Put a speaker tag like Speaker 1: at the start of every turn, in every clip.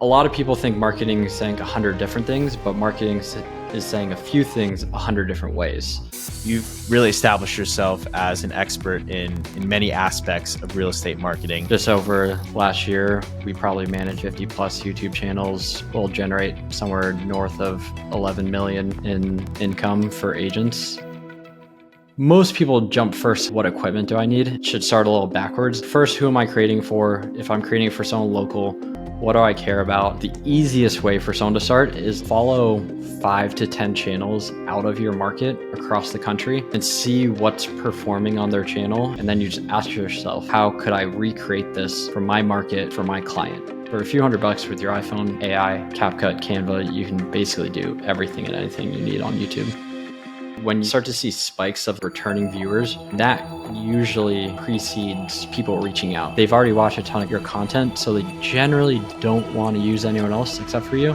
Speaker 1: A lot of people think marketing is saying 100 different things, but marketing is saying a few things 100 different ways.
Speaker 2: You've really established yourself as an expert in many aspects of real estate marketing.
Speaker 1: Just over last year, we probably managed 50 plus YouTube channels. We'll generate somewhere north of 11 million in income for agents. Most people jump first, what equipment do I need? Should start a little backwards. First, who am I creating for? If I'm creating for someone local, what do I care about? The easiest way for someone to start is follow 5 to 10 channels out of your market across the country and see what's performing on their channel. And then you just ask yourself, how could I recreate this for my market, for my client? For a few $100 with your iPhone, AI, CapCut, Canva, you can basically do everything and anything you need on YouTube. When you start to see spikes of returning viewers, that usually precedes people reaching out. They've already watched a ton of your content, so they generally don't want to use anyone else except for you.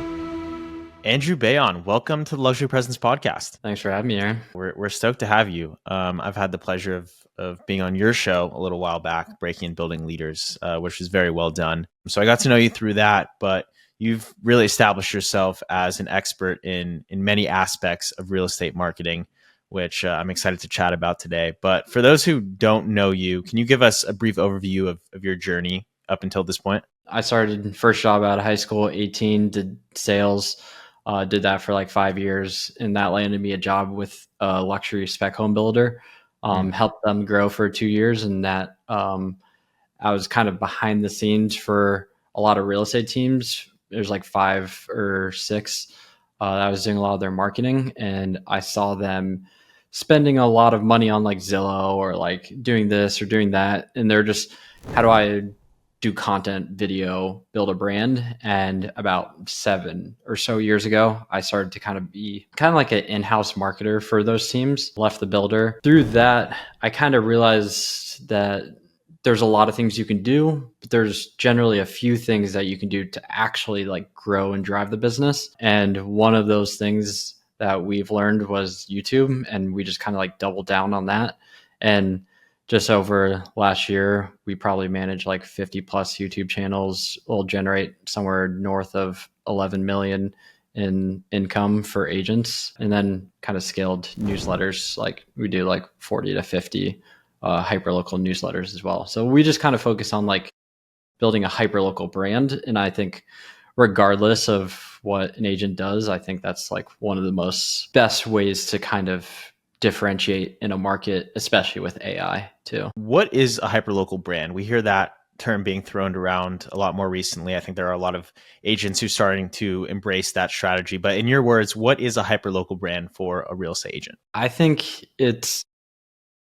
Speaker 2: Andrew Bayon, welcome to the Luxury Presence Podcast.
Speaker 1: Thanks for having me, Aaron.
Speaker 2: We're stoked to have you. I've had the pleasure of being on your show a little while back, Breaking and Building Leaders, which was very well done. So I got to know you through that, but you've really established yourself as an expert in many aspects of real estate marketing, which I'm excited to chat about today. But for those who don't know you, can you give us a brief overview of your journey up until this point?
Speaker 1: I started first job out of high school, 18, did sales, did that for like 5 years. And that landed me a job with a luxury spec home builder, helped them grow for 2 years. And that I was kind of behind the scenes for a lot of real estate teams. There's like 5 or 6 that I was doing a lot of their marketing, and I saw them spending a lot of money on like Zillow or like doing this or doing that. And they're just, how do I do content, video, build a brand? And about 7 or so years ago, I started to kind of be like an in-house marketer for those teams, left the builder. Through that, I kind of realized that there's a lot of things you can do, but there's generally a few things that you can do to actually like grow and drive the business. And one of those things that we've learned was YouTube, and we just kind of like doubled down on that. And just over last year, we probably managed like 50 plus YouTube channels. We'll generate somewhere north of 11 million in income for agents, and then kind of scaled newsletters. Like we do like 40 to 50 hyperlocal newsletters as well. So we just kind of focus on like building a hyperlocal brand. And I think regardless of what an agent does, I think that's like one of the best ways to kind of differentiate in a market, especially with AI too.
Speaker 2: What is a hyperlocal brand? We hear that term being thrown around a lot more recently. I think there are a lot of agents who are starting to embrace that strategy. But in your words, what is a hyperlocal brand for a real estate agent?
Speaker 1: I think it's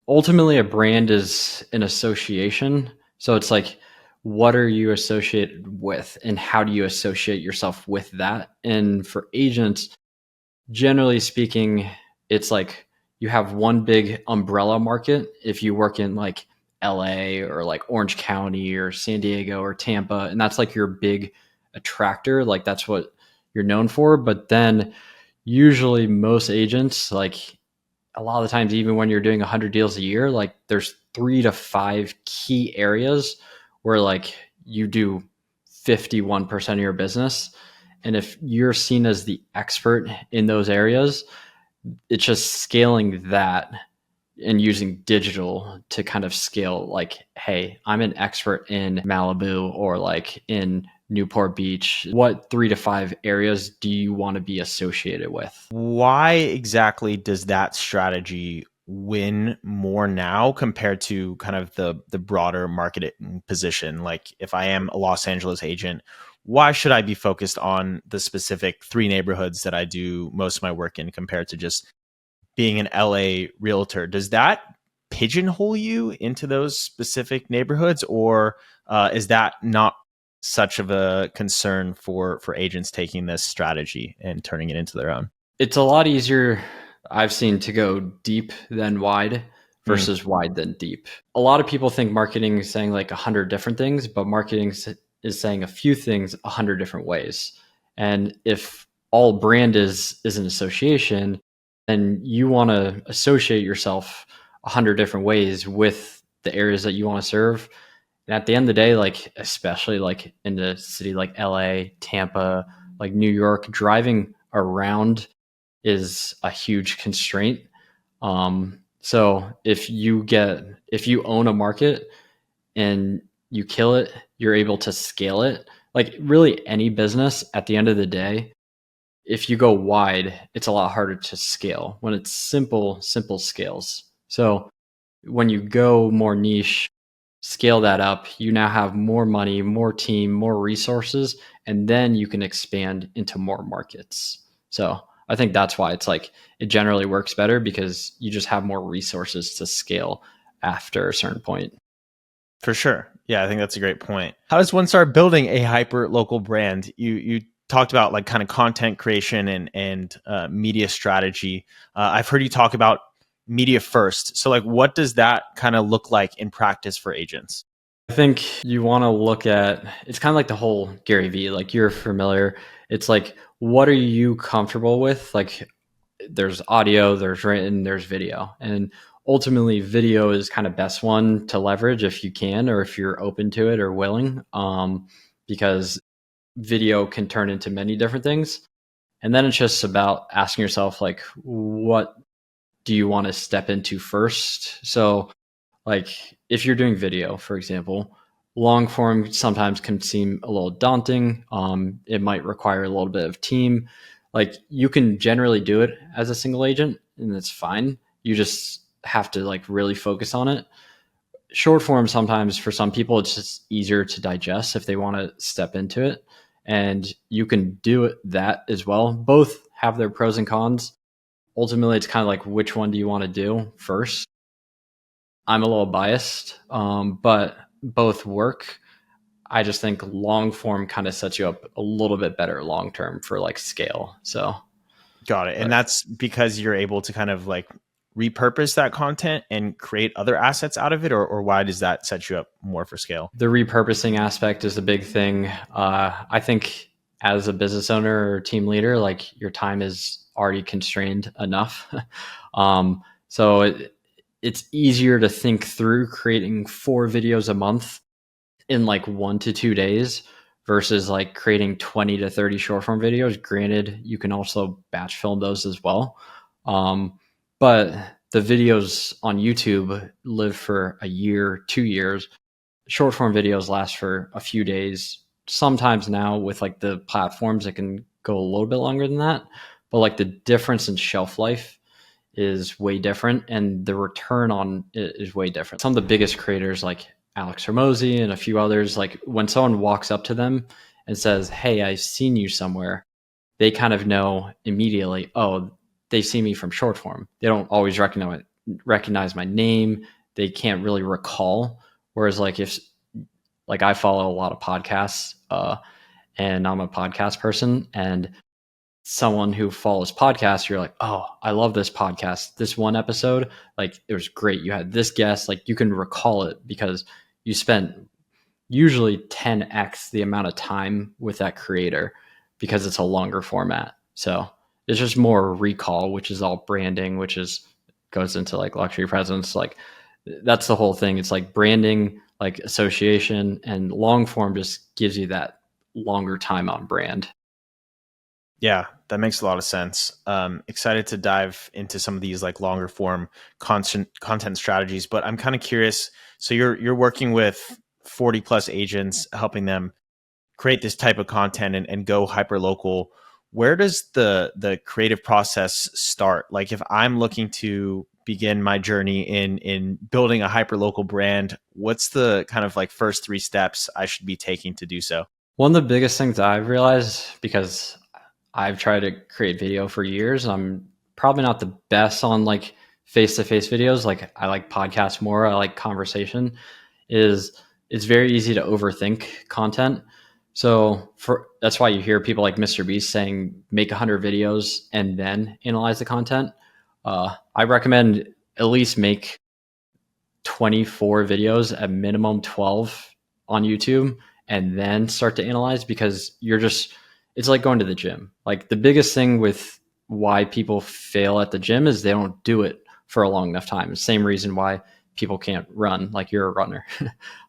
Speaker 1: ultimately a brand is an association. So it's like, what are you associated with and how do you associate yourself with that? And for agents, generally speaking, it's like you have one big umbrella market. If you work in like LA or like Orange County or San Diego or Tampa, and that's like your big attractor, like that's what you're known for. But then usually most agents, like a lot of the times, even when you're doing 100 deals a year, like there's 3 to 5 key areas where like you do 51% of your business. And if you're seen as the expert in those areas, it's just scaling that and using digital to kind of scale like, hey, I'm an expert in Malibu or like in Newport Beach. What 3 to 5 areas do you want to be associated with?
Speaker 2: Why exactly does that strategy win more now compared to kind of the broader marketing position? Like if I am a Los Angeles agent, why should I be focused on the specific 3 neighborhoods that I do most of my work in compared to just being an LA realtor? Does that pigeonhole you into those specific neighborhoods, or is that not such of a concern for agents taking this strategy and turning it into their own?
Speaker 1: It's a lot easier, I've seen, to go deep than wide versus wide than deep. A lot of people think marketing is saying like 100 different things, but marketing is saying a few things 100 different ways. And if all brand is an association, then you want to associate yourself 100 different ways with the areas that you want to serve. And at the end of the day, like especially like in a city like LA, Tampa, like New York, driving around is a huge constraint. So if you own a market and you kill it, you're able to scale it. Like really any business at the end of the day, if you go wide, it's a lot harder to scale. When it's simple scales. So when you go more niche, scale that up, you now have more money, more team, more resources, and then you can expand into more markets. So I think that's why it's like it generally works better because you just have more resources to scale after a certain point.
Speaker 2: For sure. Yeah, I think that's a great point. How does one start building a hyper local brand? You talked about like kind of content creation and media strategy. I've heard you talk about media first. So like, what does that kind of look like in practice for agents?
Speaker 1: I think you want to look at it's kind of like the whole Gary Vee, like you're familiar. It's like, what are you comfortable with? Like, there's audio, there's written, there's video. And ultimately, video is kind of best one to leverage if you can, or if you're open to it or willing, because video can turn into many different things. And then it's just about asking yourself, like, what do you want to step into first? So, like if you're doing video, for example, long form sometimes can seem a little daunting. It might require a little bit of team. Like you can generally do it as a single agent, and it's fine. You just have to like really focus on it. Short form sometimes for some people it's just easier to digest if they want to step into it, and you can do it that as well. Both have their pros and cons. Ultimately, it's kind of like which one do you want to do first. I'm a little biased, but both work. I just think long form kind of sets you up a little bit better long term for like scale. So,
Speaker 2: Got it. And
Speaker 1: but
Speaker 2: that's because you're able to kind of like repurpose that content and create other assets out of it, or why does that set you up more for scale?
Speaker 1: the repurposing aspect is a big thing. I think as a business owner or team leader, like your time is already constrained enough. So it's easier to think through creating 4 videos a month in like 1 to 2 days versus like creating 20 to 30 short form videos. Granted, you can also batch film those as well. But the videos on YouTube live for a year, 2 years. Short form videos last for a few days. Sometimes now with like the platforms, it can go a little bit longer than that. But like the difference in shelf life is way different and the return on it is way different. Some of the biggest creators like Alex Hermosi and a few others, like when someone walks up to them and says, "Hey, I've seen you somewhere," they kind of know immediately, oh, they see me from short form. They don't always recognize my name. They can't really recall. Whereas like if like I follow a lot of podcasts, and I'm a podcast person, and someone who follows podcasts, you're like, oh, I love this podcast. This one episode, like it was great. You had this guest, like you can recall it because you spent usually 10x the amount of time with that creator because it's a longer format. So it's just more recall, which is all branding, which is goes into like luxury presence. Like that's the whole thing. It's like branding, like association, and long form just gives you that longer time on brand.
Speaker 2: Yeah, that makes a lot of sense. Excited to dive into some of these like longer form content strategies, but I'm kind of curious. So you're working with 40 plus agents, helping them create this type of content and go hyper local. Where does the creative process start? Like if I'm looking to begin my journey in building a hyper local brand, what's the kind of like first 3 steps I should be taking to do so?
Speaker 1: One of the biggest things I've realized, because I've tried to create video for years, I'm probably not the best on like face to face videos. Like I like podcasts more. I like conversation. Is it's very easy to overthink content. So for that's why you hear people like Mr. Beast saying make 100 videos and then analyze the content. I recommend at least make 24 videos at minimum 12 on YouTube and then start to analyze because you're just it's like going to the gym. Like the biggest thing with why people fail at the gym is they don't do it for a long enough time. Same reason why people can't run like you're a runner.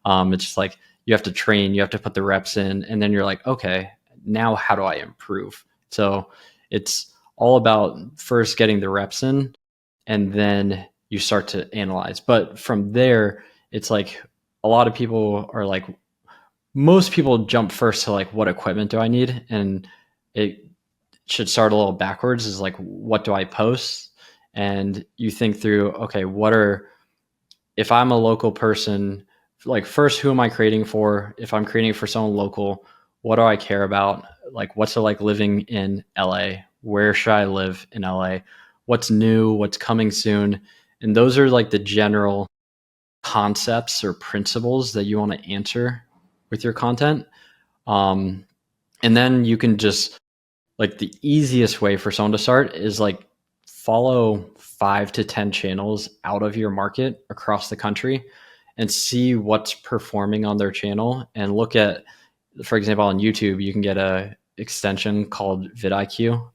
Speaker 1: It's just like you have to train, you have to put the reps in, and then you're like, okay, now how do I improve? So it's all about first getting the reps in, and then you start to analyze. But from there, it's like a lot of people are like, most people jump first to like, what equipment do I need? And it should start a little backwards, is like, what do I post? And you think through, okay, if I'm a local person, like first, who am I creating for? If I'm creating for someone local, what do I care about? Like, what's it like living in LA? Where should I live in LA? What's new? What's coming soon? And those are like the general concepts or principles that you want to answer with your content. Um, and then you can just, like, the easiest way for someone to start is like follow 5 to 10 channels out of your market across the country and see what's performing on their channel, and look at, for example, on YouTube, you can get a extension called vidIQ,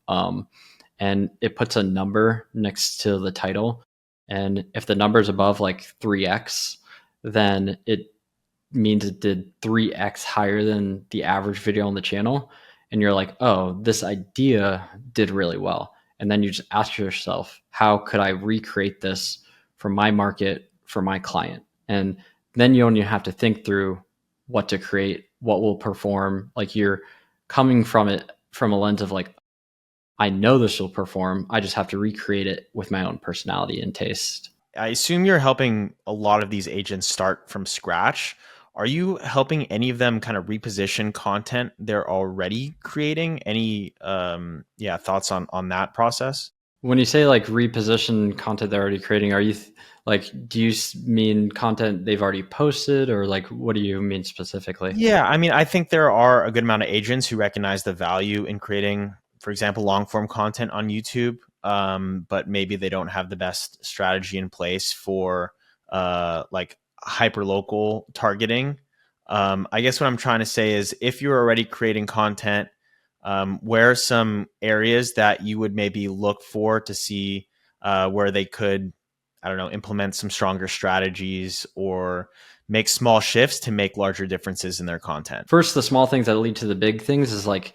Speaker 1: and it puts a number next to the title. And if the number is above like 3x, then it means it did 3x higher than the average video on the channel. And you're like, oh, this idea did really well. And then you just ask yourself, how could I recreate this for my market, for my client? And then you only have to think through what to create, what will perform. Like, you're coming from it from a lens of like, I know this will perform. I just have to recreate it with my own personality and taste.
Speaker 2: I assume you're helping a lot of these agents start from scratch. Are you helping any of them kind of reposition content they're already creating? Any thoughts on that process?
Speaker 1: When you say like reposition content they're already creating, are you like, do you mean content they've already posted, or like, what do you mean specifically?
Speaker 2: Yeah, I mean, I think there are a good amount of agents who recognize the value in creating, for example, long form content on YouTube, but maybe they don't have the best strategy in place for like hyperlocal targeting. I guess what I'm trying to say is, if you're already creating content, where are some areas that you would maybe look for to see where they could, I don't know, implement some stronger strategies or make small shifts to make larger differences in their content?
Speaker 1: First, the small things that lead to the big things is like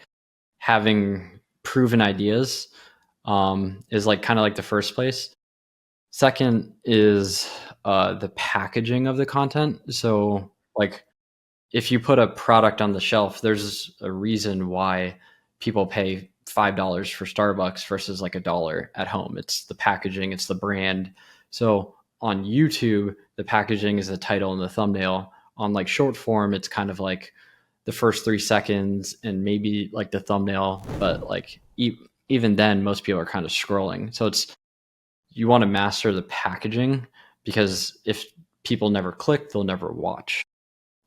Speaker 1: having proven ideas, is like kind of like the first place. Second is the packaging of the content. So like, if you put a product on the shelf, there's a reason why people pay $5 for Starbucks versus like $1 at home. It's the packaging, it's the brand. So on YouTube, the packaging is the title and the thumbnail. On like short form, it's kind of like the first 3 seconds and maybe like the thumbnail, but like even then, most people are kind of scrolling. So it's, you want to master the packaging, because if people never click, they'll never watch.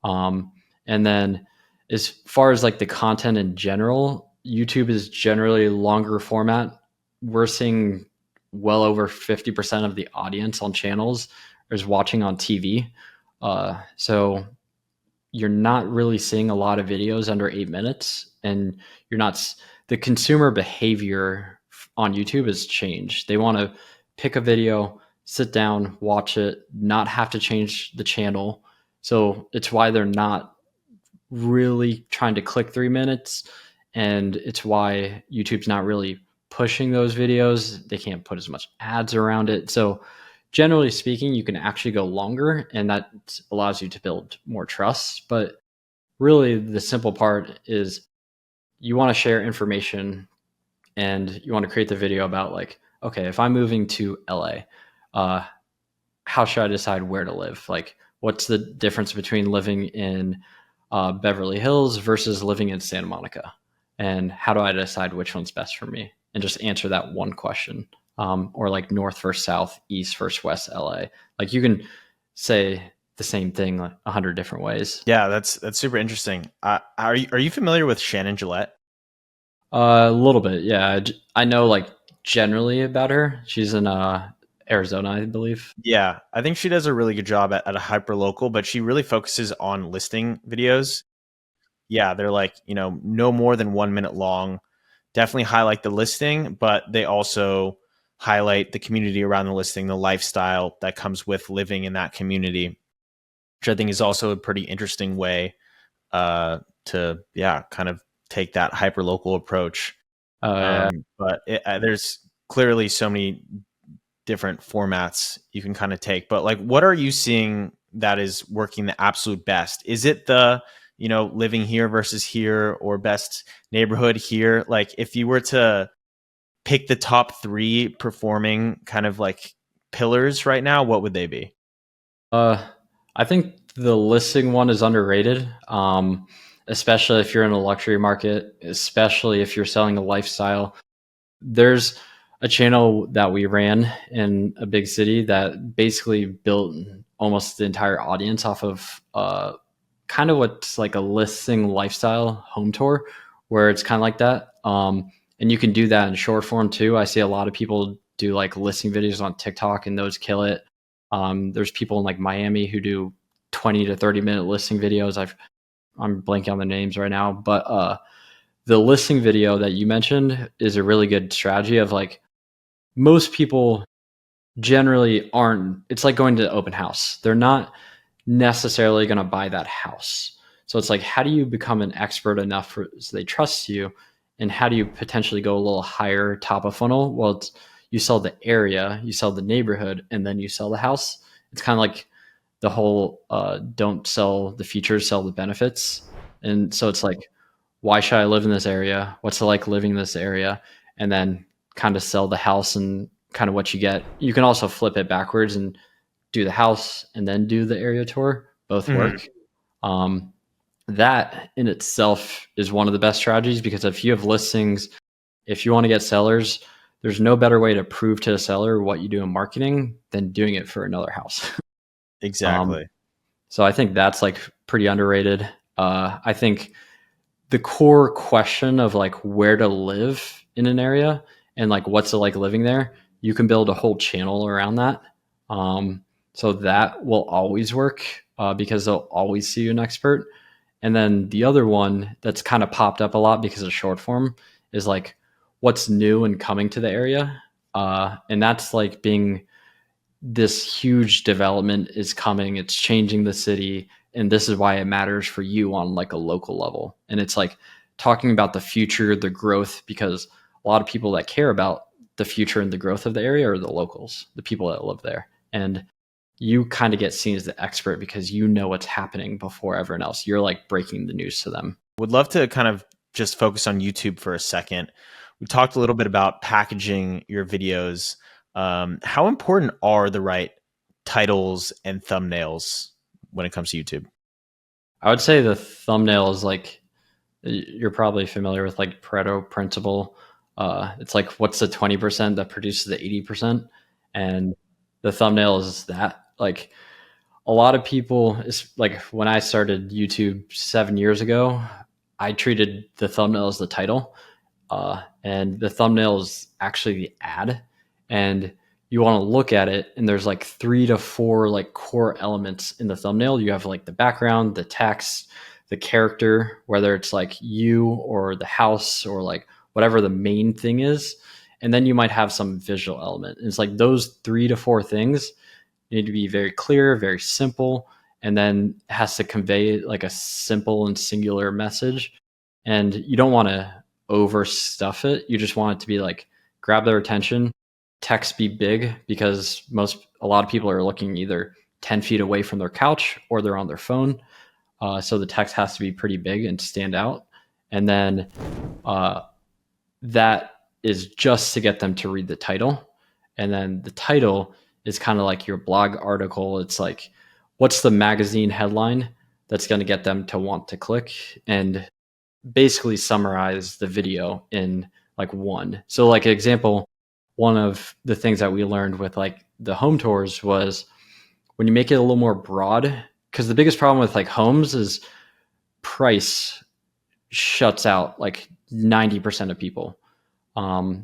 Speaker 1: And then as far as like the content in general, YouTube is generally longer format. We're seeing well over 50% of the audience on channels is watching on TV. So you're not really seeing a lot of videos under 8 minutes, and you're not, the consumer behavior on YouTube has changed. They want to pick a video, sit down, watch it, not have to change the channel. So it's why they're not really trying to click 3 minutes. And it's why YouTube's not really pushing those videos. They can't put as much ads around it. So generally speaking, you can actually go longer, and that allows you to build more trust. But really, the simple part is you want to share information, and you want to create the video about like, okay, if I'm moving to LA, how should I decide where to live? Like, what's the difference between living in Beverly Hills versus living in Santa Monica? And how do I decide which one's best for me? And just answer that one question. Or like north versus south, east versus west LA. Like, you can say the same thing like 100 different ways.
Speaker 2: Yeah, that's super interesting. Are you familiar with Shannon Gillette?
Speaker 1: A little bit, yeah. I know like generally about her. She's in Arizona, I believe.
Speaker 2: Yeah, I think she does a really good job at a hyper local, but she really focuses on listing videos. Yeah, they're like, no more than 1 minute long. Definitely highlight the listing, but they also highlight the community around the listing, the lifestyle that comes with living in that community, which I think is also a pretty interesting way to kind of take that hyper local approach.
Speaker 1: Yeah.
Speaker 2: But there's clearly so many different formats you can kind of take. But like, what are you seeing that is working the absolute best? Is it the, living here versus here, or best neighborhood here? Like, if you were to pick the top 3 performing kind of like pillars right now, what would they be?
Speaker 1: I think the listing one is underrated, especially if you're in a luxury market, especially if you're selling a lifestyle. There's a channel that we ran in a big city that basically built almost the entire audience off of kind of what's like a listing lifestyle home tour, where it's kind of like that. And you can do that in short form too. I see a lot of people do like listing videos on TikTok, and those kill it. There's people in like Miami who do 20 to 30-minute listing videos. I'm blanking on the names right now, but the listing video that you mentioned is a really good strategy of like, most people generally aren't, it's like going to open house. They're not necessarily going to buy that house. So it's like, how do you become an expert enough so they trust you? And how do you potentially go a little higher top of funnel? Well, you sell the area, you sell the neighborhood, and then you sell the house. It's kind of like the whole don't sell the features, sell the benefits. And so it's like, why should I live in this area? What's it like living in this area? And then kind of sell the house and kind of what you get. You can also flip it backwards and do the house and then do the area tour. Both work. Um, that in itself is one of the best strategies, because if you have listings, if you want to get sellers, there's no better way to prove to a seller what you do in marketing than doing it for another house.
Speaker 2: Exactly.
Speaker 1: So I think that's like pretty underrated. I think the core question of like where to live in an area and like what's it like living there, you can build a whole channel around that. So that will always work because they'll always see you an expert. And then the other one that's kind of popped up a lot because of short form is like what's new and coming to the area. And that's like being, this huge development is coming, it's changing the city, and this is why it matters for you on like a local level. And it's like talking about the future, the growth, because a lot of people that care about the future and the growth of the area are the locals, the people that live there. And you kind of get seen as the expert because you know what's happening before everyone else. You're like breaking the news to them.
Speaker 2: Would love to kind of just focus on YouTube for a second. We talked a little bit about packaging your videos. How important are the right titles and thumbnails when it comes to YouTube?
Speaker 1: I would say the thumbnail is like, you're probably familiar with like Pareto principle. It's like, what's the 20% that produces the 80%? And the thumbnail is that. Like, a lot of people, is like when I started YouTube 7 years ago, I treated the thumbnail as the title. And the thumbnail is actually the ad. And you want to look at it, and there's like 3 to 4 like core elements in the thumbnail. You have like the background, the text, the character, whether it's like you or the house or like whatever the main thing is. And then you might have some visual element. And it's like those 3 to 4 things need to be very clear, very simple, and then it has to convey like a simple and singular message. And you don't want to overstuff it. You just want it to be like, grab their attention. Text be big, because a lot of people are looking either 10 feet away from their couch or they're on their phone. So the text has to be pretty big and stand out. And then that is just to get them to read the title. And then the title is kind of like your blog article. It's like, what's the magazine headline that's going to get them to want to click, and basically summarize the video in like one. So like an example, one of the things that we learned with like the home tours was when you make it a little more broad, because the biggest problem with like homes is price shuts out like 90% of people.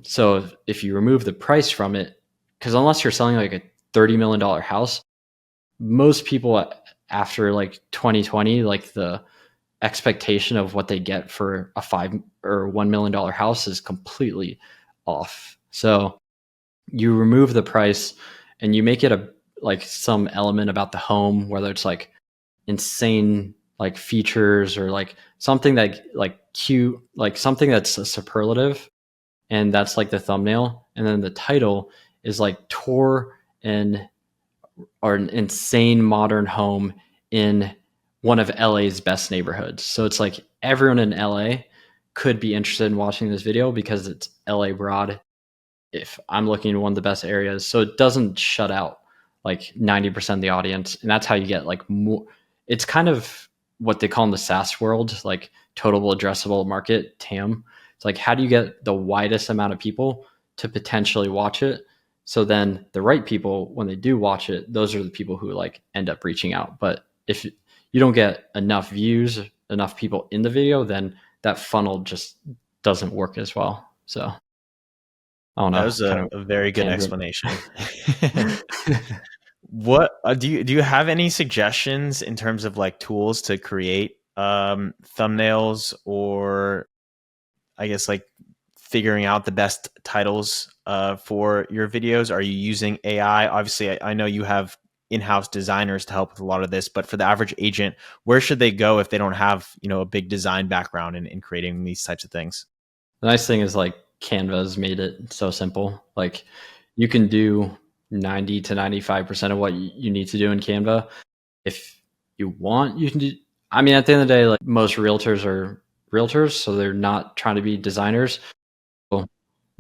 Speaker 1: So if you remove the price from it, because unless you're selling like a $30 million house, most people after like 2020, like the expectation of what they get for a $5 or $1 million house is completely off. So you remove the price and you make it a like some element about the home, whether it's like insane like features or like something that like cute, like something that's a superlative, and that's like the thumbnail, and then the title is like tour and or an insane modern home in one of LA's best neighborhoods. So it's like everyone in LA could be interested in watching this video because it's LA broad. If I'm looking at one of the best areas, so it doesn't shut out like 90% of the audience, and that's how you get like more. It's kind of what they call in the SaaS world, like total addressable market (TAM). It's like, how do you get the widest amount of people to potentially watch it? So then the right people, when they do watch it, those are the people who like end up reaching out. But if you don't get enough views, enough people in the video, then that funnel just doesn't work as well. So I don't
Speaker 2: That
Speaker 1: know,
Speaker 2: was
Speaker 1: kind of
Speaker 2: a very good
Speaker 1: tangent.
Speaker 2: explanation. What do you have any suggestions in terms of like tools to create thumbnails, or I guess like figuring out the best titles for your videos? Are you using AI? Obviously, I know you have in-house designers to help with a lot of this, but for the average agent, where should they go if they don't have, a big design background in creating these types of things?
Speaker 1: The nice thing is like Canva's made it so simple. Like you can do 90 to 95% of what you need to do in Canva. If you want, you can do. I mean, at the end of the day, like most realtors are realtors, so they're not trying to be designers. So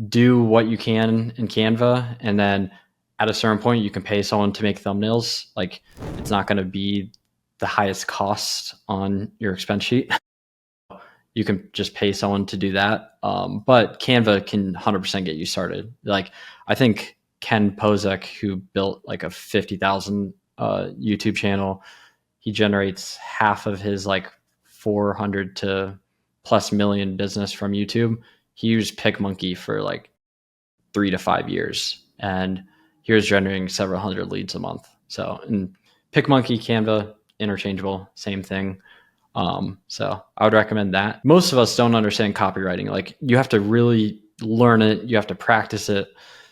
Speaker 1: do what you can in Canva, and then at a certain point, you can pay someone to make thumbnails. Like it's not going to be the highest cost on your expense sheet. You can just pay someone to do that. But Canva can 100% get you started. Like I think Ken Pozek, who built like a 50,000 YouTube channel, he generates half of his like 400 to plus million business from YouTube. He used PicMonkey for like 3 to 5 years, and he was generating several hundred leads a month. So, and PicMonkey, Canva, interchangeable, same thing. So I would recommend that. Most of us don't understand copywriting. Like you have to really learn it. You have to practice it.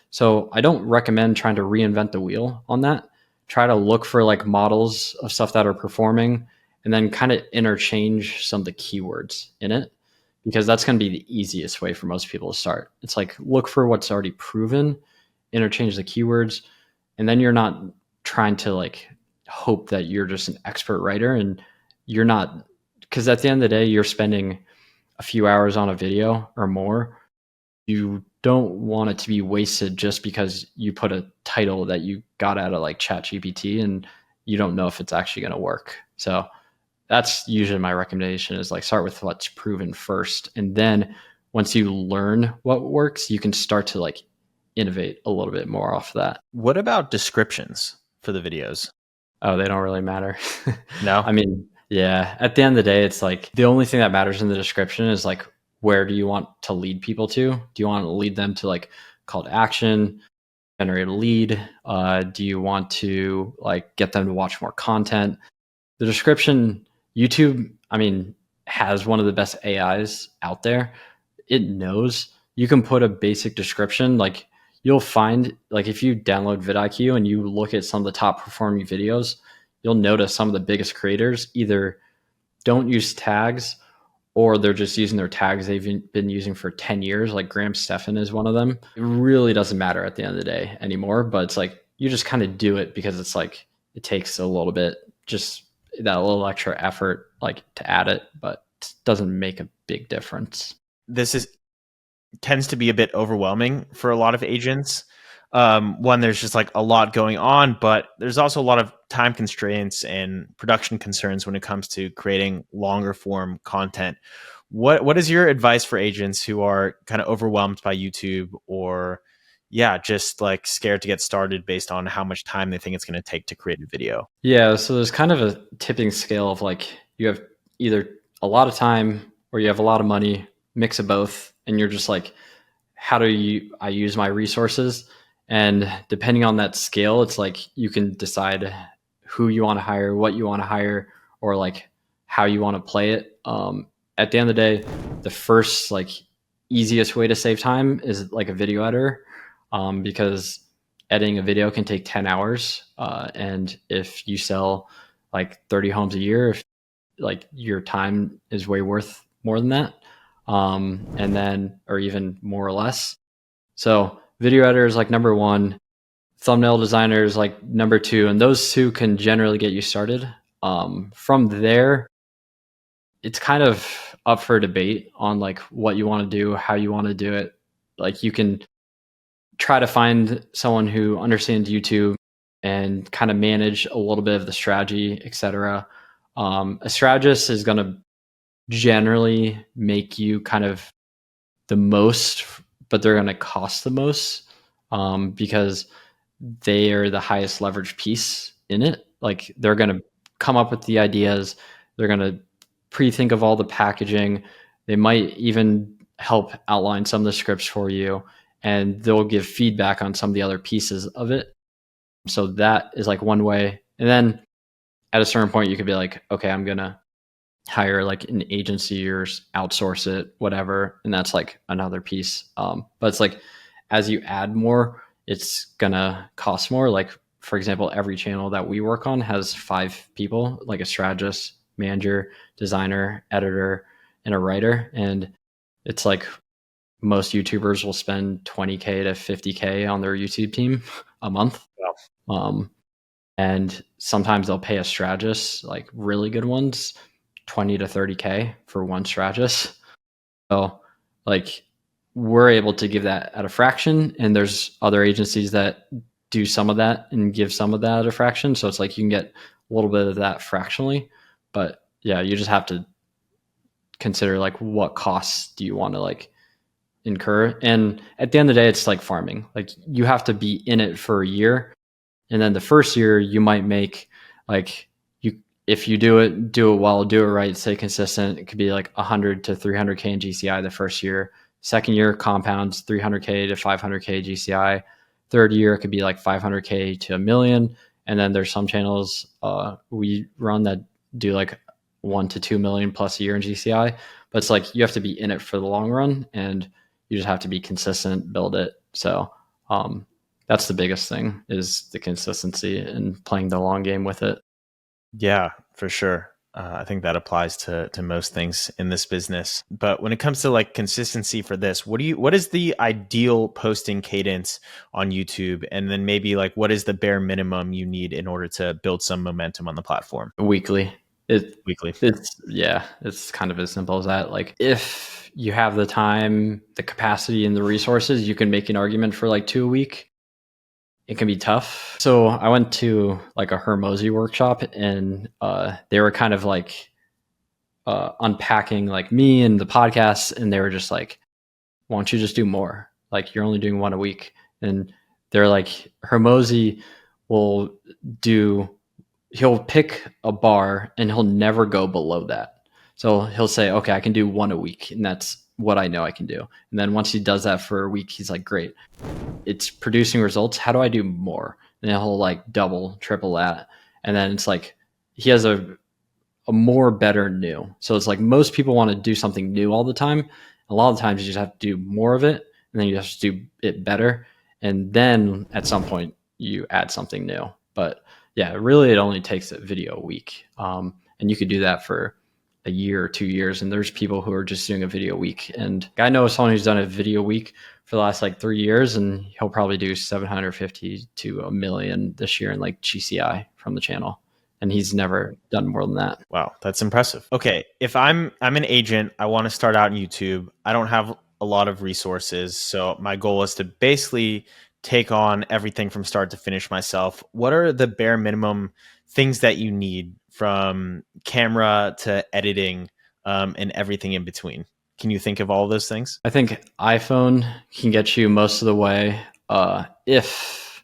Speaker 1: So I don't recommend trying to reinvent the wheel on that. Try to look for like models of stuff that are performing and then kind of interchange some of the keywords in it, because that's going to be the easiest way for most people to start. It's like look for what's already proven, interchange the keywords, and then you're not trying to like hope that you're just an expert writer, and you're not, because at the end of the day, you're spending a few hours on a video or more. You don't want it to be wasted just because you put a title that you got out of like ChatGPT and you don't know if it's actually going to work. So that's usually my recommendation, is like start with what's proven first. And then once you learn what works, you can start to like innovate a little bit more off of that.
Speaker 2: What about descriptions for the videos?
Speaker 1: Oh, they don't really matter.
Speaker 2: No?
Speaker 1: I mean, yeah, at the end of the day, it's like the only thing that matters in the description is like, where do you want to lead people to? Do you want to lead them to like call to action, generate a lead? Do you want to like get them to watch more content? The description, YouTube, I mean, has one of the best AIs out there. It knows. You can put a basic description, like you'll find, like if you download vidIQ and you look at some of the top performing videos, you'll notice some of the biggest creators either don't use tags, or they're just using their tags they've been using for 10 years. Like Graham Stephan is one of them. It really doesn't matter at the end of the day anymore, but it's like you just kind of do it because it's like it takes a little bit, just that little extra effort like to add it, but it doesn't make a big difference.
Speaker 2: This is tends to be a bit overwhelming for a lot of agents. One, there's just like a lot going on, but there's also a lot of time constraints and production concerns when it comes to creating longer form content. What is your advice for agents who are kind of overwhelmed by YouTube, or yeah, just like scared to get started based on how much time they think it's going to take to create a video?
Speaker 1: Yeah, so there's kind of a tipping scale of like you have either a lot of time or you have a lot of money, mix of both, and you're just like, how do I use my resources? And depending on that scale, it's like you can decide who you want to hire, what you want to hire, or like how you want to play it. At the end of the day, the first like easiest way to save time is like a video editor. because editing a video can take 10 hours. And if you sell like 30 homes a year, if like your time is way worth more than that. And then, or even more or less. So video editor is like number one, thumbnail designer is like number two, and those two can generally get you started. From there, it's kind of up for debate on like what you want to do, how you want to do it. Like you can try to find someone who understands YouTube and kind of manage a little bit of the strategy, etc. A strategist is going to generally make you kind of the most, but they're going to cost the most because they are the highest leverage piece in it. Like they're going to come up with the ideas, they're going to pre-think of all the packaging, they might even help outline some of the scripts for you, and they'll give feedback on some of the other pieces of it. So that is like one way. And then at a certain point you could be like, okay, I'm going to hire like an agency or outsource it, whatever. And that's like another piece. But it's like, as you add more, it's gonna cost more. Like for example, every channel that we work on has 5 people, like a strategist, manager, designer, editor, and a writer. And it's like most YouTubers will spend 20K to 50K on their YouTube team a month. Wow. And sometimes they'll pay a strategist, like really good ones, 20 to 30K for one strategist. So like we're able to give that at a fraction, and there's other agencies that do some of that and give some of that at a fraction. So it's like you can get a little bit of that fractionally, but yeah, you just have to consider like what costs do you want to like incur. And at the end of the day, it's like farming. Like you have to be in it for a year, and then the first year you might make like you, if you do it well, do it right, stay consistent, it could be like 100 to 300K in GCI the first year. Second year compounds 300K to 500K GCI. Third year it could be like 500K to a million. And then there's some channels we run that do like 1 to 2 million plus a year in GCI. But it's like you have to be in it for the long run, and you just have to be consistent, build it. So that's the biggest thing, is the consistency and playing the long game with it.
Speaker 2: Yeah, for sure. I think that applies to most things in this business. But when it comes to like consistency for this, what is the ideal posting cadence on YouTube? And then maybe like what is the bare minimum you need in order to build some momentum on the platform?
Speaker 1: Weekly.
Speaker 2: Weekly.
Speaker 1: It's kind of as simple as that. Like if you have the time, the capacity, and the resources, you can make an argument for like 2 a week. It can be tough. So I went to like a Hermosi workshop, and they were kind of like unpacking like me and the podcast, and they were just like, why don't you just do more? Like you're only doing 1 a week. And they're like, Hermosi will he'll pick a bar and he'll never go below that. So he'll say, okay, I can do 1 a week, and that's what I know I can do. And then once he does that for a week, he's like, great, it's producing results. How do I do more? And then he'll like double, triple that. And then it's like he has a more better new. So it's like most people want to do something new all the time. A lot of times you just have to do more of it, and then you have to do it better. And then at some point you add something new. But yeah, really it only takes a video a week. And you could do that for a year or 2 years. And there's people who are just doing a video a week. And I know someone who's done a video a week for the last like 3 years, and he'll probably do 750 to a million this year in like GCI from the channel. And he's never done more than that.
Speaker 2: Wow, that's impressive. Okay, if I'm an agent, I want to start out on YouTube. I don't have a lot of resources, so my goal is to basically take on everything from start to finish myself. What are the bare minimum things that you need, from camera to editing, and everything in between? Can you think of all of those things?
Speaker 1: I think iPhone can get you most of the way if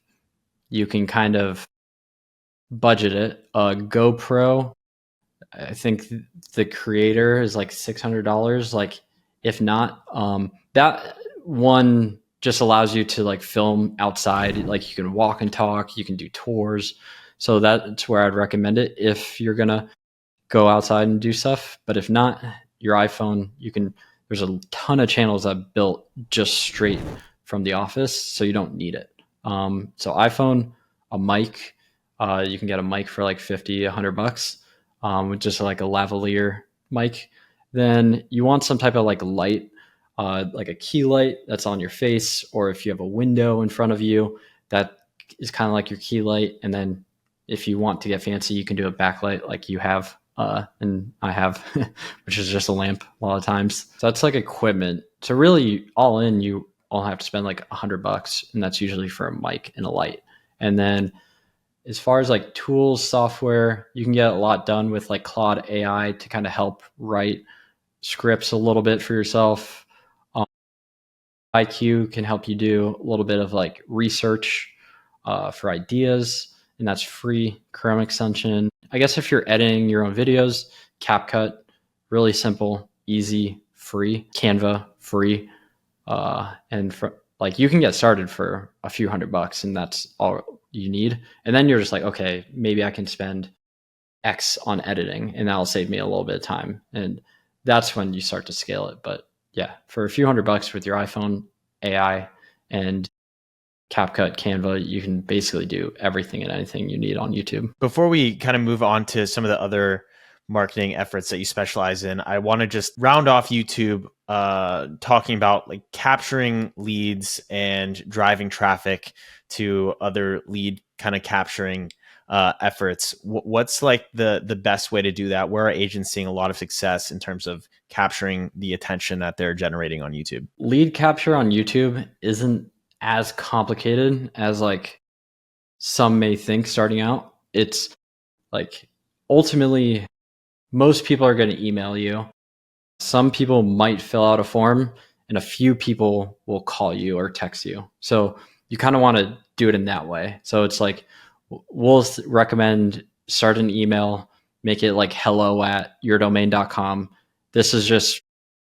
Speaker 1: you can kind of budget it. GoPro, I think the creator is like $600. Like if not, that one just allows you to like film outside. Like you can walk and talk, you can do tours. So that's where I'd recommend it if you're gonna go outside and do stuff. But if not, your iPhone, there's a ton of channels that built just straight from the office, so you don't need it. So iPhone, a mic, you can get a mic for like 50, $100, with just like a lavalier mic. Then you want some type of like light, like a key light that's on your face, or if you have a window in front of you, that is kind of like your key light. And then if you want to get fancy, you can do a backlight like you have, and I have, which is just a lamp a lot of times. So that's like equipment. So really, all in, you all have to spend like $100, and that's usually for a mic and a light. And then as far as like tools, software, you can get a lot done with like Claude AI to kind of help write scripts a little bit for yourself. IQ can help you do a little bit of like research for ideas, and that's free. Chrome extension. I guess if you're editing your own videos, CapCut, really simple, easy, free. Canva, free. And for, like, you can get started for a few $100, and that's all you need. And then you're just like, okay, maybe I can spend X on editing, and that'll save me a little bit of time. And that's when you start to scale it. But yeah, for a few $100 with your iPhone, AI, and CapCut, Canva, you can basically do everything and anything you need on YouTube.
Speaker 2: Before we kind of move on to some of the other marketing efforts that you specialize in, I want to just round off YouTube talking about like capturing leads and driving traffic to other lead kind of capturing efforts. What's like the best way to do that? Where are agents seeing a lot of success in terms of capturing the attention that they're generating on YouTube?
Speaker 1: Lead capture on YouTube isn't as complicated as like some may think starting out. It's like, ultimately, most people are going to email you. Some people might fill out a form, and a few people will call you or text you. So you kind of want to do it in that way. So it's like, we'll recommend start an email, make it like hello@yourdomain.com. This is just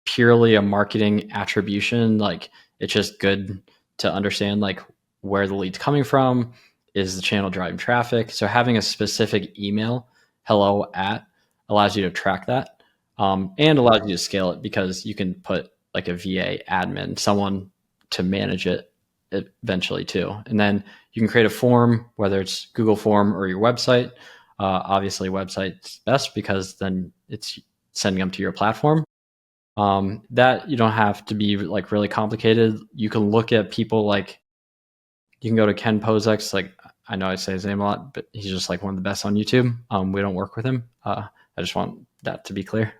Speaker 1: purely a marketing attribution. Like, it's just good to understand like where the lead's coming from. Is the channel driving traffic? So having a specific email, hello at, allows you to track that, and allows you to scale it, because you can put like a VA admin, someone to manage it eventually too. And then you can create a form, whether it's Google form or your website. Obviously website's best, because then it's sending them to your platform. That you don't have to be like really complicated. You can look at people like, you can go to Ken Pozek's, like, I know I say his name a lot, but he's just like one of the best on YouTube. We don't work with him. I just want that to be clear.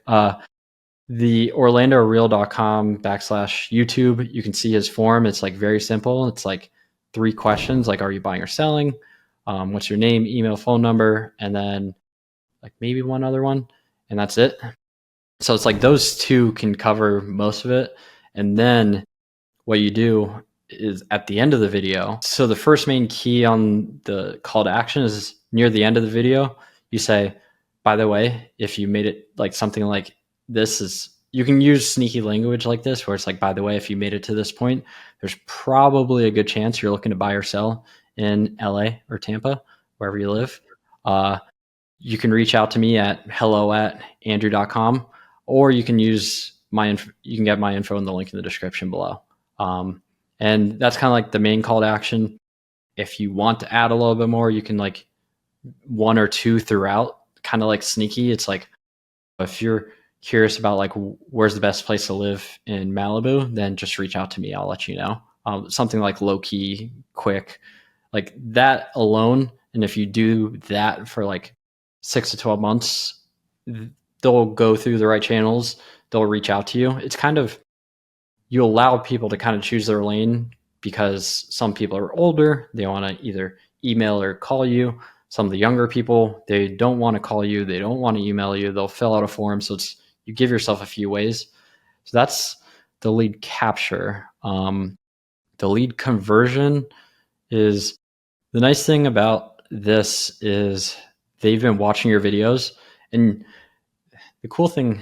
Speaker 1: The orlandoreal.com/YouTube, you can see his form. It's like very simple. It's like 3 questions, like, are you buying or selling? What's your name, email, phone number, and then like maybe one other one, and that's it. So it's like those 2 can cover most of it. And then what you do is at the end of the video. So the first main key on the call to action is near the end of the video. You say, by the way, if you made it like something like this, is, you can use sneaky language like this, where it's like, by the way, if you made it to this point, there's probably a good chance you're looking to buy or sell in LA or Tampa, wherever you live. You can reach out to me at hello@andrew.com, or you can use you can get my info in the link in the description below. And that's kind of like the main call to action. If you want to add a little bit more, you can like 1 or 2 throughout, kind of like sneaky. It's like, if you're curious about like where's the best place to live in Malibu, then just reach out to me. I'll let you know. Something like low key, quick, like that alone. And if you do that for like 6 to 12 months, they'll go through the right channels. They'll reach out to you. It's kind of, you allow people to kind of choose their lane, because some people are older. They want to either email or call you. Some of the younger people, they don't want to call you. They don't want to email you. They'll fill out a form. So it's, you give yourself a few ways. So that's the lead capture. The lead conversion is, the nice thing about this is they've been watching your videos. And the cool thing,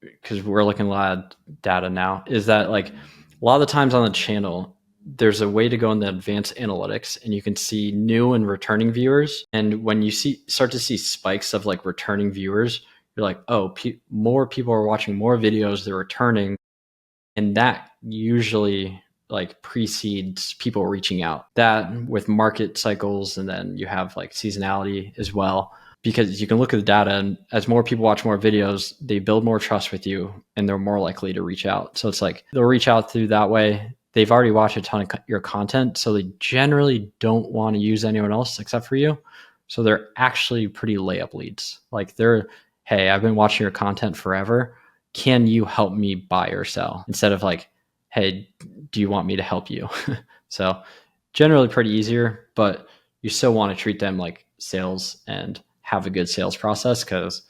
Speaker 1: because we're looking at a lot of data now, is that like a lot of the times on the channel, there's a way to go in the advanced analytics, and you can see new and returning viewers. And when you start to see spikes of like returning viewers, you're like, oh, more people are watching more videos, they're returning. And that usually like precedes people reaching out. That with market cycles, and then you have like seasonality as well, because you can look at the data, and as more people watch more videos, they build more trust with you and they're more likely to reach out. So it's like they'll reach out through that way. They've already watched a ton of your content, so they generally don't want to use anyone else except for you. So they're actually pretty layup leads. Like they're, hey, I've been watching your content forever. Can you help me buy or sell? Instead of like, hey, do you want me to help you? So generally pretty easier, but you still want to treat them like sales and have a good sales process, because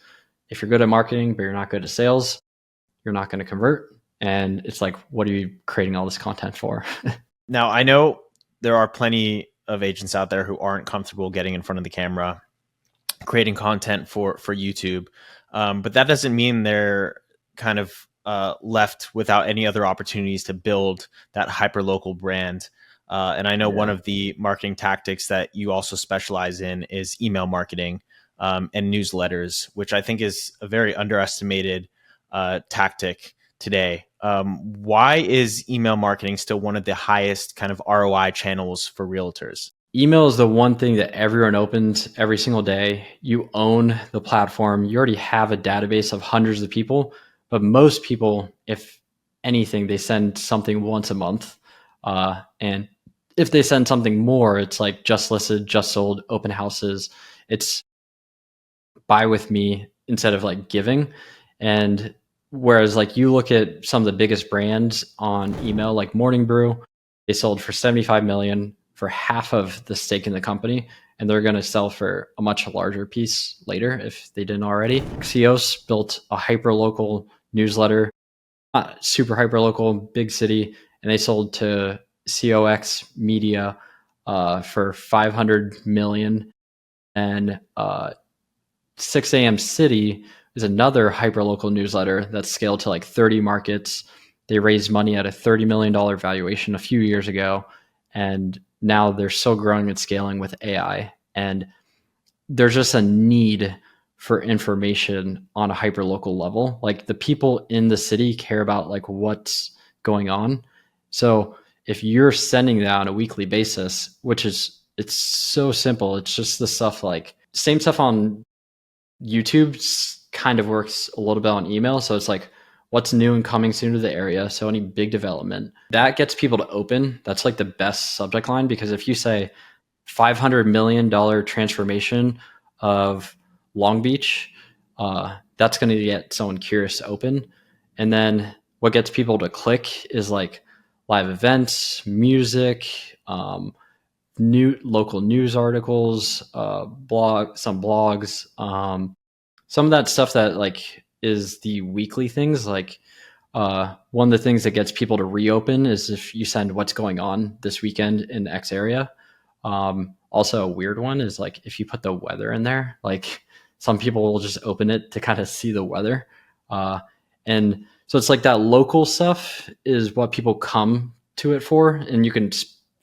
Speaker 1: if you're good at marketing but you're not good at sales, you're not going to convert. And it's like, what are you creating all this content for?
Speaker 2: Now, I know there are plenty of agents out there who aren't comfortable getting in front of the camera, creating content for YouTube, but that doesn't mean they're kind of left without any other opportunities to build that hyperlocal brand. And I know one of the marketing tactics that you also specialize in is email marketing and newsletters, which I think is a very underestimated tactic today. Why is email marketing still one of the highest kind of ROI channels for realtors?
Speaker 1: Email is the one thing that everyone opens every single day. You own the platform. You already have a database of hundreds of people, but most people, if anything, they send something once a month. And if they send something more, it's like just listed, just sold, open houses. It's buy with me instead of like giving. And whereas like you look at some of the biggest brands on email, like Morning Brew, they sold for 75 million for half of the stake in the company, and they're going to sell for a much larger piece later if they didn't already. Axios built a hyper local newsletter, super hyper local, big city, and they sold to COX Media for 500 million. And 6 a.m. City is another hyperlocal newsletter that's scaled to like 30 markets. They raised money at a $30 million valuation a few years ago, and now they're still growing and scaling with AI. And there's just a need for information on a hyperlocal level. Like the people in the city care about like what's going on. So if you're sending that on a weekly basis, which is, it's so simple. It's just the stuff like same stuff on YouTube kind of works a little bit on email. So it's like, what's new and coming soon to the area? So any big development that gets people to open. That's like the best subject line, because if you say $500 million transformation of Long Beach, that's going to get someone curious to open. And then what gets people to click is like live events, music, new local news articles, some blogs, some of that stuff that like is the weekly things. Like one of the things that gets people to reopen is if you send what's going on this weekend in X area. Also a weird one is like if you put the weather in there, like some people will just open it to kind of see the weather. And so it's like that local stuff is what people come to it for. And you can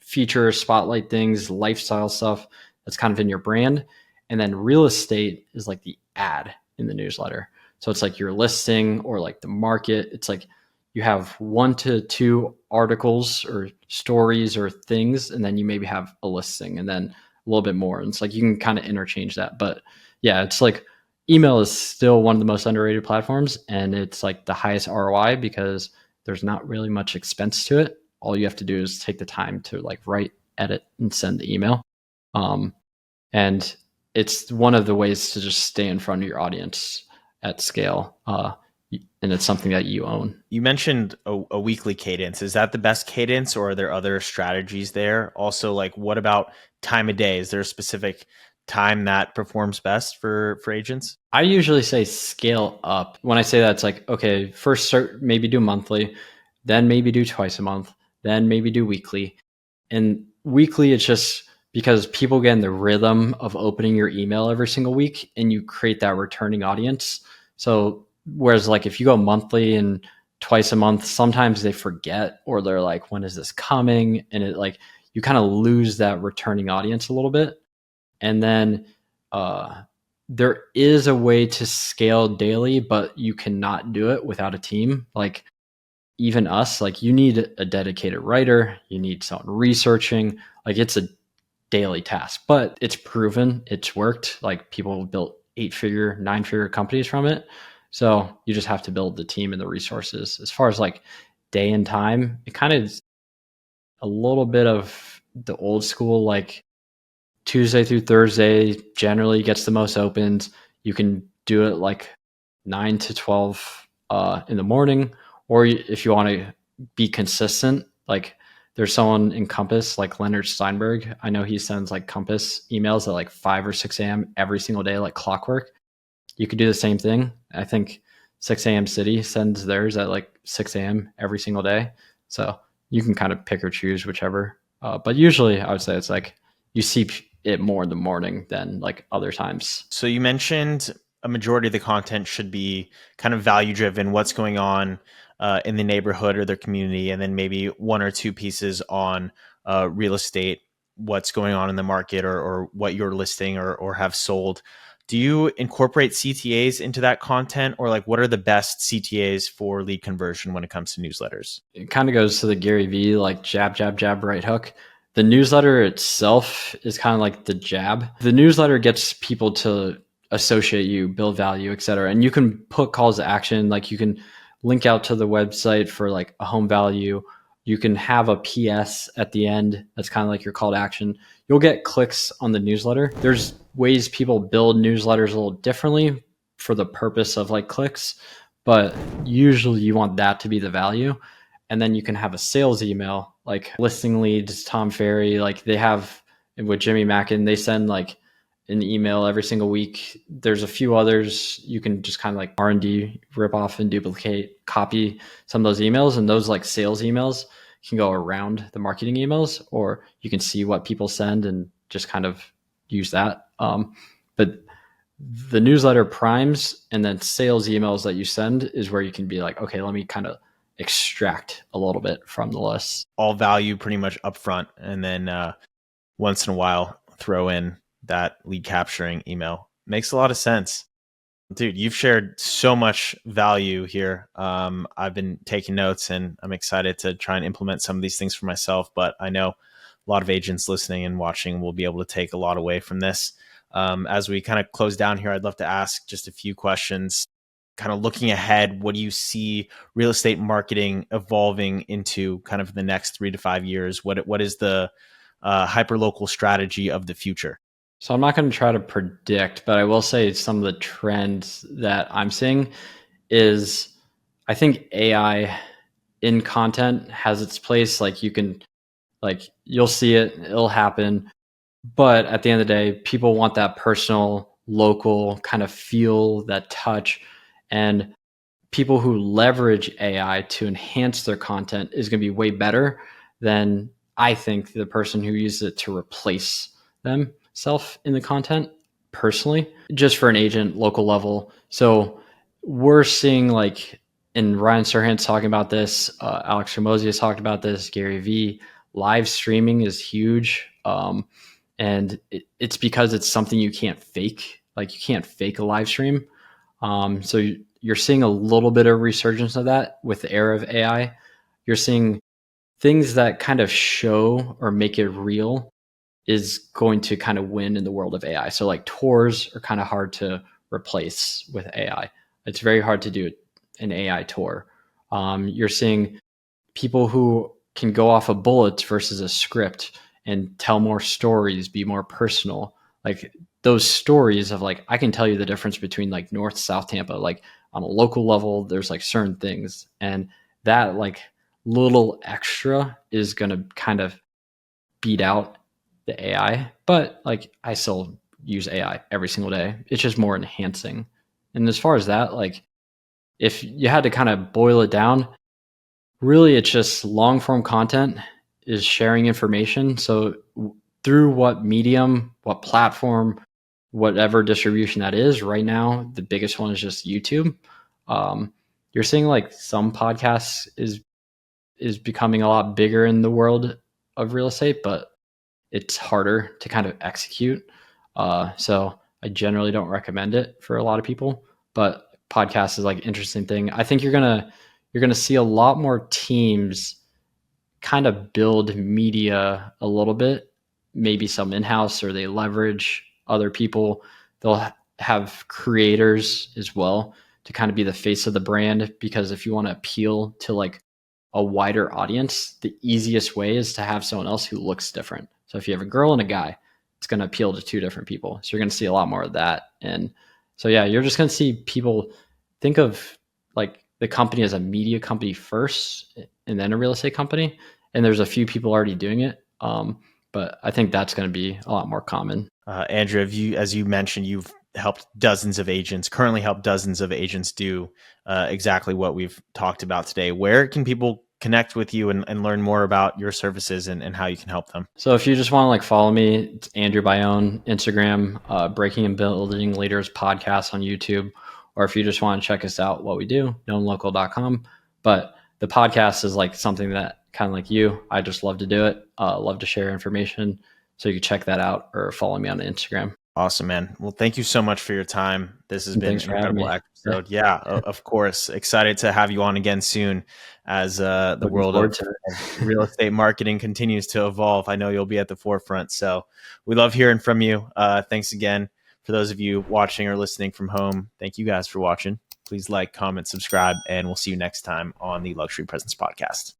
Speaker 1: feature, spotlight things, lifestyle stuff that's kind of in your brand. And then real estate is like the ad in the newsletter. So it's like your listing or like the market. It's like you have 1 to 2 articles or stories or things, and then you maybe have a listing and then a little bit more. And it's like you can kind of interchange that. But yeah, it's like email is still one of the most underrated platforms, and it's like the highest ROI because there's not really much expense to it. All you have to do is take the time to like write, edit, and send the email. And it's one of the ways to just stay in front of your audience at scale. And it's something that you own.
Speaker 2: You mentioned a weekly cadence. Is that the best cadence, or are there other strategies there? Also, like what about time of day? Is there a specific time that performs best for agents?
Speaker 1: I usually say scale up. When I say that, it's like, okay, first start, maybe do monthly, then maybe do twice a month, then maybe do weekly. And weekly, it's just because people get in the rhythm of opening your email every single week and you create that returning audience. So whereas like if you go monthly and twice a month, sometimes they forget or they're like, when is this coming? And it like, you kind of lose that returning audience a little bit. And then there is a way to scale daily, but you cannot do it without a team. Like even us, like you need a dedicated writer, you need someone researching, like it's a daily task, but it's proven, it's worked. Like people built 8-figure, 9-figure companies from it. So you just have to build the team and the resources. As far as like day and time, it kind of is a little bit of the old school, like Tuesday through Thursday generally gets the most opens. You can do it like 9 to 12 in the morning, or if you want to be consistent, like there's someone in Compass, like Leonard Steinberg. I know he sends like Compass emails at like 5 or 6 a.m. every single day, like clockwork. You could do the same thing. I think 6 a.m. City sends theirs at like 6 a.m. every single day. So you can kind of pick or choose whichever. But usually I would say it's like you see it more in the morning than like other times.
Speaker 2: So you mentioned a majority of the content should be kind of value driven, what's going on in the neighborhood or their community, and then maybe one or two pieces on real estate, what's going on in the market or what you're listing or have sold. Do you incorporate CTAs into that content, or like what are the best CTAs for lead conversion when it comes to newsletters?
Speaker 1: It kind of goes to the Gary Vee, like jab, jab, jab, right hook. The newsletter itself is kind of like the jab. The newsletter gets people to associate you, build value, etc. And you can put calls to action, like you can link out to the website for like a home value. You can have a PS at the end. That's kind of like your call to action. You'll get clicks on the newsletter. There's ways people build newsletters a little differently for the purpose of like clicks, but usually you want that to be the value. And then you can have a sales email, like listing leads, Tom Ferry, like they have with Jimmy Mackin, they send like an email every single week. There's a few others you can just kind of like R&D, rip off and duplicate, copy some of those emails. And those like sales emails can go around the marketing emails, or you can see what people send and just kind of use that. But the newsletter primes, and then sales emails that you send is where you can be like, okay, let me kind of extract a little bit from the list.
Speaker 2: All value pretty much upfront, and then once in a while throw in that lead capturing email. Makes a lot of sense. Dude, you've shared so much value here. I've been taking notes and I'm excited to try and implement some of these things for myself, but I know a lot of agents listening and watching will be able to take a lot away from this. As we kind of close down here, I'd love to ask just a few questions. Kind of looking ahead, what do you see real estate marketing evolving into kind of the next 3 to 5 years? What is the hyperlocal strategy of the future?
Speaker 1: So I'm not going to try to predict, but I will say some of the trends that I'm seeing is I think AI in content has its place. Like you can, like you'll see it, it'll happen. But at the end of the day, people want that personal, local kind of feel, that touch. And people who leverage AI to enhance their content is going to be way better than I think the person who uses it to replace themselves in the content personally, just for an agent local level. So we're seeing like, and Ryan Serhant's talking about this, Alex Ramosi has talked about this, Gary Vee, live streaming is huge. And it's because it's something you can't fake. Like you can't fake a live stream. So you're seeing a little bit of resurgence of that with the era of AI. You're seeing things that kind of show or make it real is going to kind of win in the world of AI. So like tours are kind of hard to replace with AI. It's very hard to do an AI tour. You're seeing people who can go off of bullets versus a script and tell more stories, be more personal. Like those stories of like, I can tell you the difference between like North, South Tampa, like on a local level, there's like certain things. And that like little extra is going to kind of beat out the AI. But like I still use AI every single day. It's just more enhancing. And as far as that, like if you had to kind of boil it down, really it's just long form content is sharing information. So through what medium, what platform, whatever distribution that is right now, the biggest one is just YouTube. You're seeing like some podcasts is becoming a lot bigger in the world of real estate, but it's harder to kind of execute. So I generally don't recommend it for a lot of people, but podcast is like an interesting thing. I think you're going to see a lot more teams kind of build media a little bit, maybe some in-house, or they leverage other people. They'll have creators as well to kind of be the face of the brand, because if you want to appeal to like a wider audience, the easiest way is to have someone else who looks different. So if you have a girl and a guy, it's going to appeal to two different people. So you're going to see a lot more of that. And so, yeah, you're just going to see people think of like the company as a media company first and then a real estate company. And there's a few people already doing it. But I think that's going to be a lot more common.
Speaker 2: Andrew, as you mentioned, you've helped dozens of agents, currently help dozens of agents do exactly what we've talked about today. Where can people connect with you and learn more about your services and how you can help them?
Speaker 1: So if you just want to like follow me, it's Andrew Bayonne, Instagram, Breaking and Building Leaders podcast on YouTube. Or if you just want to check us out, what we do, knwnlocal.com. But the podcast is like something that kind of like you, I just love to do it. Love to share information. So you can check that out or follow me on Instagram.
Speaker 2: Awesome, man. Well, thank you so much for your time. This has been an incredible episode. Yeah, of course. Excited to have you on again soon as the world of real estate marketing continues to evolve. I know you'll be at the forefront. So we love hearing from you. Thanks again. For those of you watching or listening from home, thank you guys for watching. Please like, comment, subscribe, and we'll see you next time on the Luxury Presence Podcast.